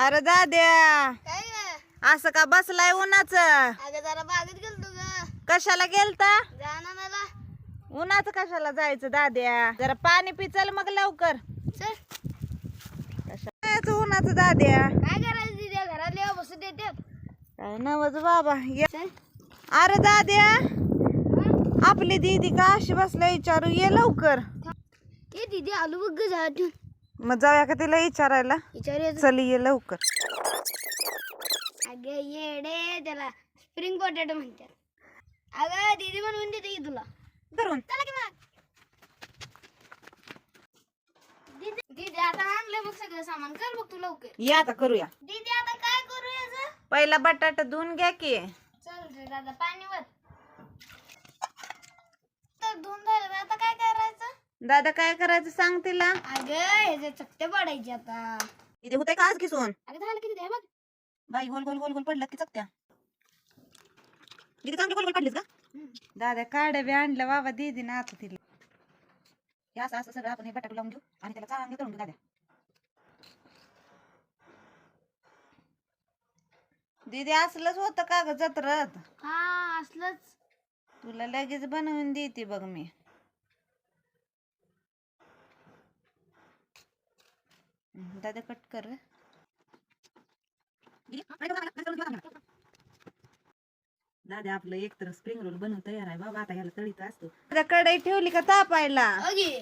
अरे दाद्या, काय ग? असं का बसलाय उन्हाचं? अगं जरा बागेत गेलतो ग. कशाला गेलता? जाना मला. उन्हाचं कशाला जायचं दाद्या? जरा पाणी पिचल मग लवकर. चल. कशाला जायचं उन्हाचं दाद्या? काय करायचं तिथे घरातले बसू देतात. काय नवच बाबा. चल. अरे दाद्या, आपली दीदी का अशी बसल्या विचारू ये लवकर. ए दीदी आलू बघ ग जा ठेवून. मग जाऊया का तिला विचारायला? विचारूया. चल ये लवकर. अगं येडे त्याला स्प्रिंग पोटॅटो म्हणतात. अगं दीदी बनवून देते की तुला. धरून चला की मग. दीदी आता आणलंय बघ सगळं सामान. कर बघ तू लवकर. ये आता करूया. दीदी आता काय करू याचं? पहिला बटाटा धुवून घ्या की. चल रे दादा पाणी वर. तर धुवून झालं आता काय करायचं? दादा काय करायचं सांग तिला. अगं ह्याचे चकते पडायचे आता. इथे होते का आज किसून? अगं झालं किती ते बघ. बाई गोल गोल गोल गोल पडलं की चकत्या. किती चांगली गोल गोल काढलीस का? दादा काढ्या बी आणलं बाबा दीदीनं आता तिला. हे असं असं सगळं आपण हे बटाटा लावून घेऊ आणि त्याला चांगलं तळून घेऊ दादा. दीदी असलंच होतं का ग जत्रत? हा असलंच. तुला लगेच बनवून देते बघ मी. दादा कट कर. दादा आपलं एक तर स्प्रिंग रोल बनवून तयार आहे बाबा. आता ह्याला तळीत असतो. दादा कढई ठेवली का तापायला? अगे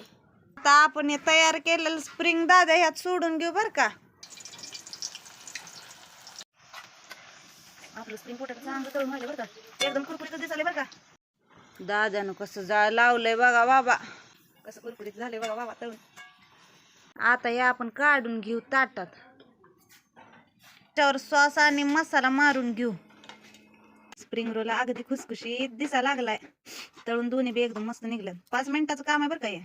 आता आपण हे तयार केलेलं स्प्रिंग दादा ह्यात सोडून घेऊ बर का. आपलं स्प्रिंग पोटॅटो चांगलं तळून व्हायला बरं का. एकदम कुरकुरीत दिसाले बरं का. दादानं कसं जा लावलंय बघा बाबा. कसं कुरकुरीत झालंय बघा बाबा तळून. आता हे आपण काढून घेऊ ताटात. त्यावर सॉस आणि मसाला मारून घेऊ. स्प्रिंग रोल अगदी खुसखुशीत दिसा लागलाय. तळून दोन्ही बी एकदम मस्त निघलं. 5 मिनिटाचं काम आहे बरं का हे.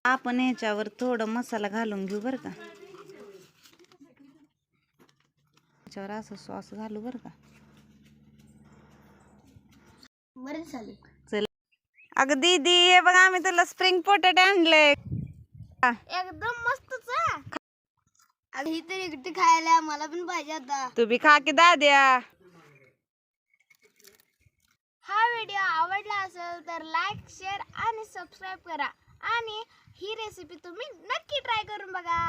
आपण याच्यावर थोडं मसाला घालून घेऊ बरं का. याच्यावर असं सॉस घालू बरं का. बरं झालं. चल अगं दीदी हे बघ आम्ही तुला स्प्रिंग पोटॅटो आणलंय. एकदम मस्तच आहे. अगं ही तर एकटी खायला मला पण पाहिजे आता. तू बी खा की दाद्या. हा व्हिडिओ आवडला असेल तर लाईक शेअर आणि सबस्क्राईब करा आणि ही रेसिपी तुम्ही नक्की ट्राय करून बघा.